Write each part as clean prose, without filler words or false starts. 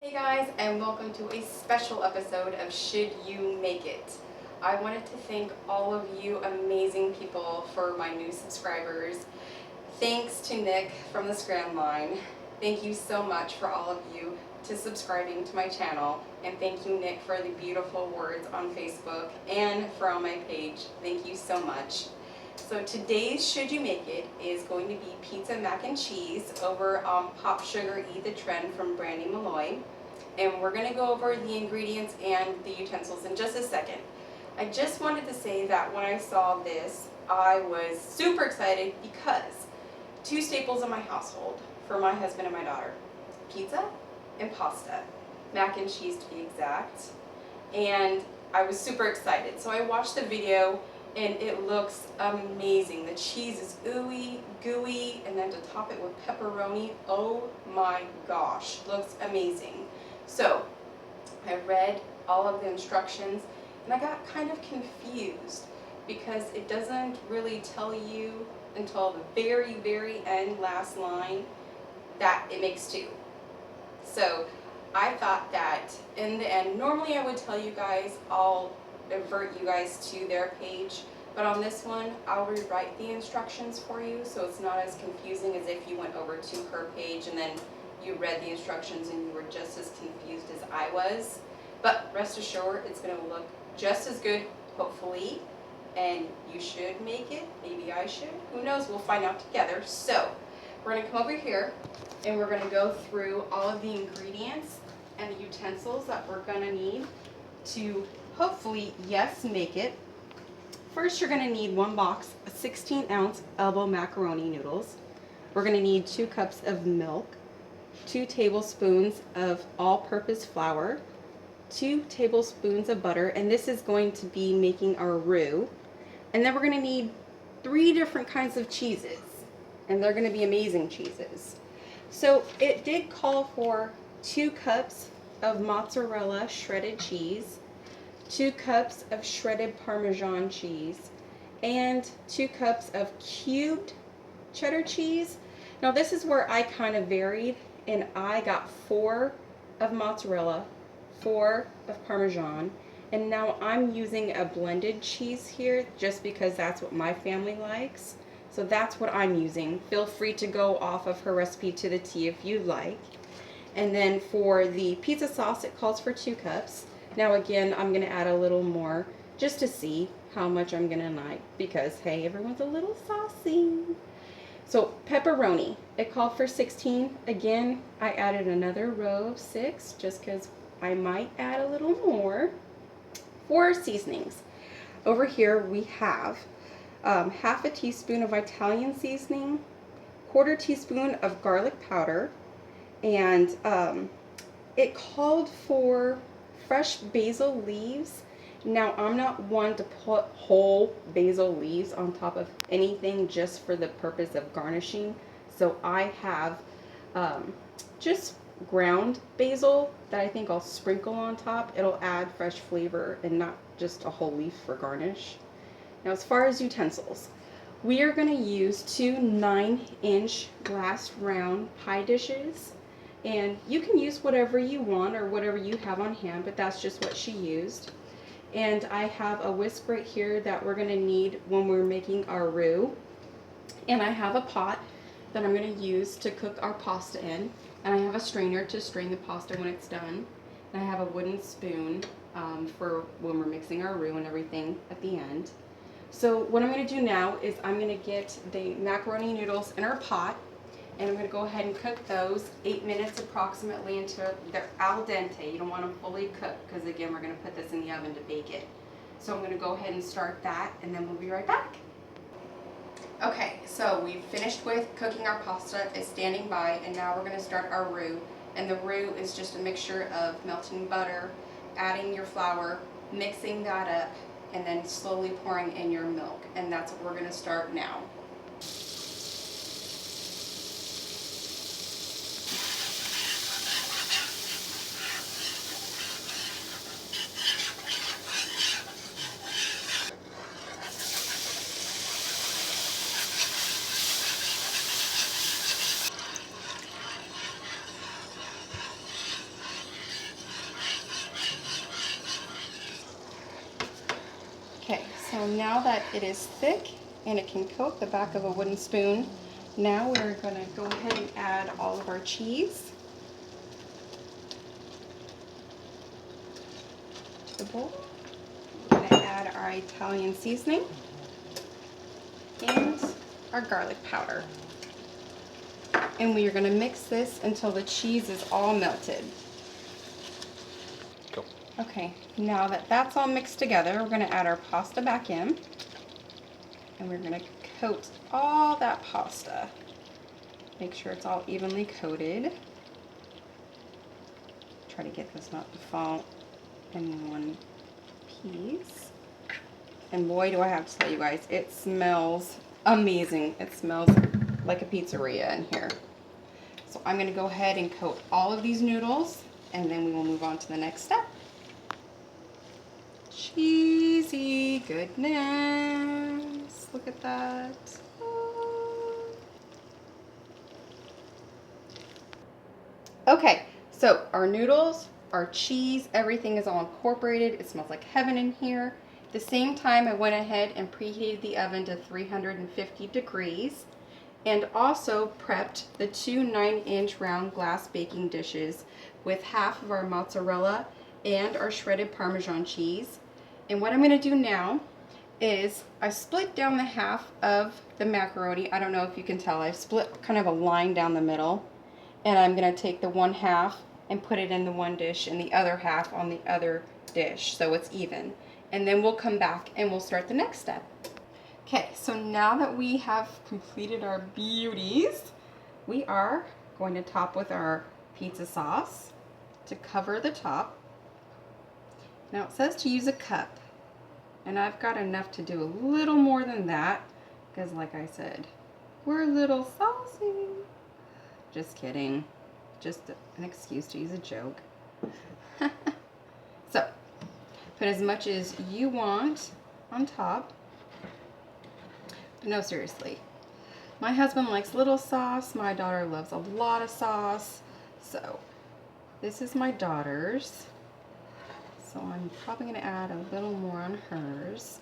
Hey guys, and welcome to a special episode of Should You Make It? I wanted to thank all of you amazing people for my new subscribers. Thanks to Nick from the Scram Line. Thank you so much for all of you to subscribing to my channel. And thank you, Nick, for the beautiful words on Facebook and for on my page. Thank you so much. So today's Should You Make It is going to be pizza mac and cheese over on POPSUGAR Eat the Trend from Brandy Malloy. And we're going to go over the ingredients and the utensils in just a second. I just wanted to say that when I saw this, I was super excited because two staples in my household for my husband and my daughter: pizza and pasta, mac and cheese to be exact. And I was super excited. So I watched the video and it looks amazing. The cheese is ooey, gooey, and then to top it with pepperoni, oh my gosh, looks amazing. So I read all of the instructions and I got kind of confused because it doesn't really tell you until the very end, last line, that it makes two. So I thought that in the end, normally I would tell you guys, I'll divert you guys to their page, but on this one I'll rewrite the instructions for you so it's not as confusing as if you went over to her page and then you read the instructions and you were just as confused as I was. But rest assured, it's going to look just as good, hopefully, and you should make it. Maybe I should. Who knows? We'll find out together. So we're going to come over here and we're going to go through all of the ingredients and the utensils that we're going to need to hopefully, yes, make it. First, you're going to need one box of 16-ounce Elbow Macaroni noodles. We're going to need 2 cups of milk, 2 tablespoons of all-purpose flour, 2 tablespoons of butter, and this is going to be making our roux. And then we're going to need 3 different kinds of cheeses, and they're going to be amazing cheeses. So it did call for 2 cups of mozzarella shredded cheese, 2 cups of shredded Parmesan cheese, and 2 cups of cubed cheddar cheese. Now this is where I kind of varied, and I got 4 of mozzarella, 4 of Parmesan, and now I'm using a blended cheese here just because that's what my family likes. So that's what I'm using. Feel free to go off of her recipe to the T if you like. And then for the pizza sauce, it calls for 2 cups. Now again, I'm going to add a little more just to see how much I'm going to like because, hey, everyone's a little saucy. So pepperoni, it called for 16. Again, I added another row of 6 just because I might add a little more. For seasonings, over here we have half a teaspoon of Italian seasoning, 1/4 teaspoon of garlic powder, and it called for fresh basil leaves. Now, I'm not one to put whole basil leaves on top of anything just for the purpose of garnishing. So I have just ground basil that I think I'll sprinkle on top. It'll add fresh flavor and not just a whole leaf for garnish. Now, as far as utensils, we are going to use 2 9-inch glass round pie dishes. And you can use whatever you want or whatever you have on hand, but that's just what she used. And I have a whisk right here that we're going to need when we're making our roux. And I have a pot that I'm going to use to cook our pasta in. And I have a strainer to strain the pasta when it's done. And I have a wooden spoon for when we're mixing our roux and everything at the end. So what I'm going to do now is I'm going to get the macaroni noodles in our pot. And I'm going to go ahead and cook those 8 minutes approximately until they're al dente. You don't want them fully cooked because, again, we're going to put this in the oven to bake it. So I'm going to go ahead and start that, and then we'll be right back. Okay, so we've finished with cooking our pasta. It's standing by, and now we're going to start our roux. And the roux is just a mixture of melting butter, adding your flour, mixing that up, and then slowly pouring in your milk. And that's what we're going to start now. So now that it is thick and it can coat the back of a wooden spoon, now we're going to go ahead and add all of our cheese to the bowl. We're going to add our Italian seasoning and our garlic powder. And we are going to mix this until the cheese is all melted. Go. Okay, now that that's all mixed together, we're going to add our pasta back in. And we're going to coat all that pasta. Make sure it's all evenly coated. Try to get this not to fall in one piece. And boy, do I have to tell you guys, it smells amazing. It smells like a pizzeria in here. So I'm going to go ahead and coat all of these noodles, and then we will move on to the next step. Cheesy goodness. Look at that. Okay, so our noodles, our cheese, everything is all incorporated. It smells like heaven in here. At the same time, I went ahead and preheated the oven to 350 degrees and also prepped the two 9-inch round glass baking dishes with half of our mozzarella and our shredded Parmesan cheese. And what I'm going to do now is I split down the half of the macaroni. I don't know if you can tell, I've split kind of a line down the middle. And I'm going to take the one half and put it in the one dish and the other half on the other dish so it's even. And then we'll come back and we'll start the next step. Okay, so now that we have completed our beauties, we are going to top with our pizza sauce to cover the top. Now it says to use a cup, and I've got enough to do a little more than that because, like I said, we're a little saucy. Just kidding. Just an excuse to use a joke. So, put as much as you want on top. But no, seriously. My husband likes little sauce. My daughter loves a lot of sauce. So, this is my daughter's. So, I'm probably going to add a little more on hers.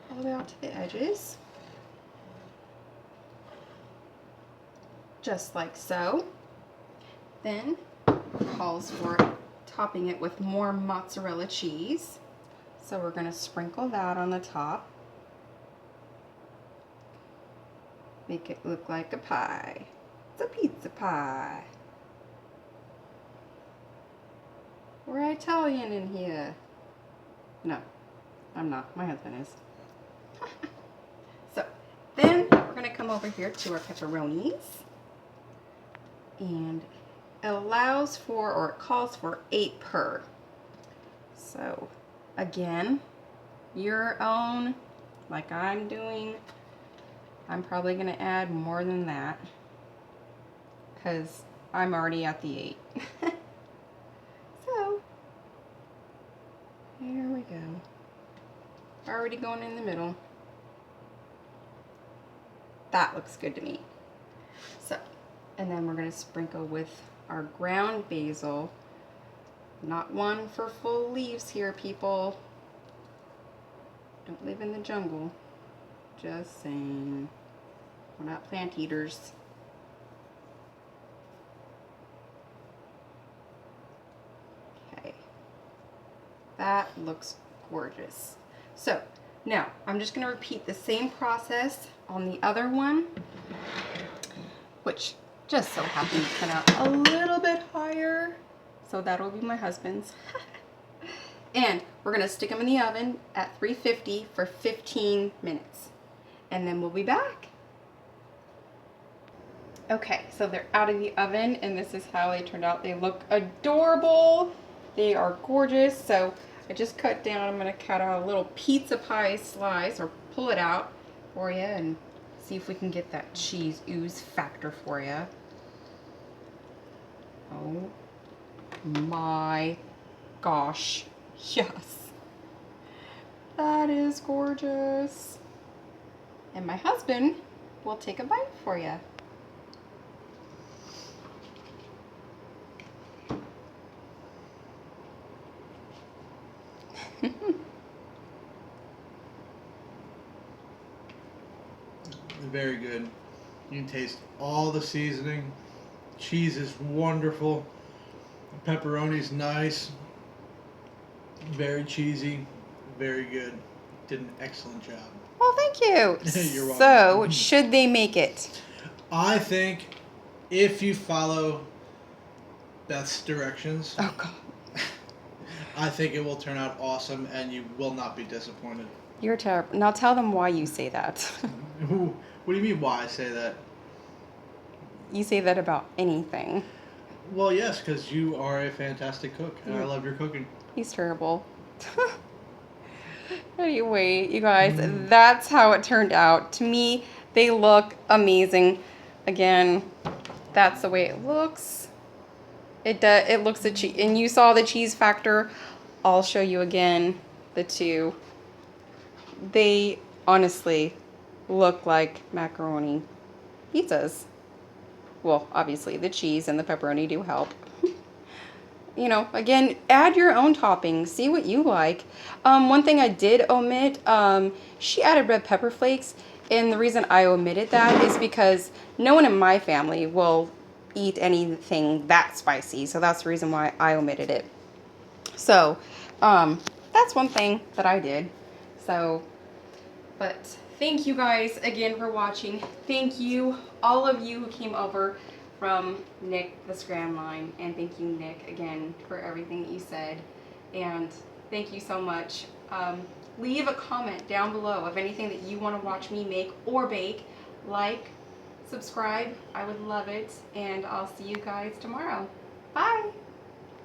All the way out to the edges. Just like so. Then calls for topping it with more mozzarella cheese. So we're going to sprinkle that on the top. Make it look like a pie. It's a pizza pie. We're Italian in here. No, I'm not. My husband is. So then we're going to come over here to our pepperonis. And it allows for, or it calls for 8 per. So again, your own, like I'm doing. I'm probably going to add more than that because I'm already at the 8. So here we go. Already going in the middle. That looks good to me. So, and then we're going to sprinkle with our ground basil. Not one for full leaves here, people. Don't live in the jungle. Just saying. We're not plant eaters. Okay. That looks gorgeous. So, now I'm just going to repeat the same process on the other one, which just so happened to turn out a little bit higher. So that'll be my husband's. And we're going to stick them in the oven at 350 for 15 minutes. And then we'll be back. Okay, so they're out of the oven and this is how they turned out. They look adorable. They are gorgeous. So I just cut down, I'm going to cut out a little pizza pie slice or pull it out for you and see if we can get that cheese ooze factor for you. Oh my gosh. Yes. That is gorgeous. And my husband will take a bite for you. Very good. You can taste all the seasoning. Cheese is wonderful. Pepperoni's nice. Very cheesy. Very good. Did an excellent job. Well, thank you. You're welcome. So, should they make it? I think if you follow Beth's directions, Oh, God. I think it will turn out awesome and you will not be disappointed. You're terrible. Now tell them why you say that. What do you mean why I say that? You say that about anything. Well, yes, because you are a fantastic cook and I love your cooking. He's terrible. Anyway, you guys, that's how it turned out. To me, they look amazing. Again, that's the way it looks. It looks the cheese, and you saw the cheese factor. I'll show you again the two. They honestly look like macaroni pizzas. Well, obviously the cheese and the pepperoni do help. You know, again, add your own toppings. See what you like. One thing I did omit, she added red pepper flakes. And the reason I omitted that is because no one in my family will eat anything that spicy. So that's the reason why I omitted it. So, that's one thing that I did. So, but thank you guys again for watching. Thank you, all of you who came over from Nick the Scram Line, and thank you, Nick, again for everything that you said, and thank you so much. Leave a comment down below of anything that you want to watch me make or bake. Like, subscribe, I would love it, and I'll see you guys tomorrow.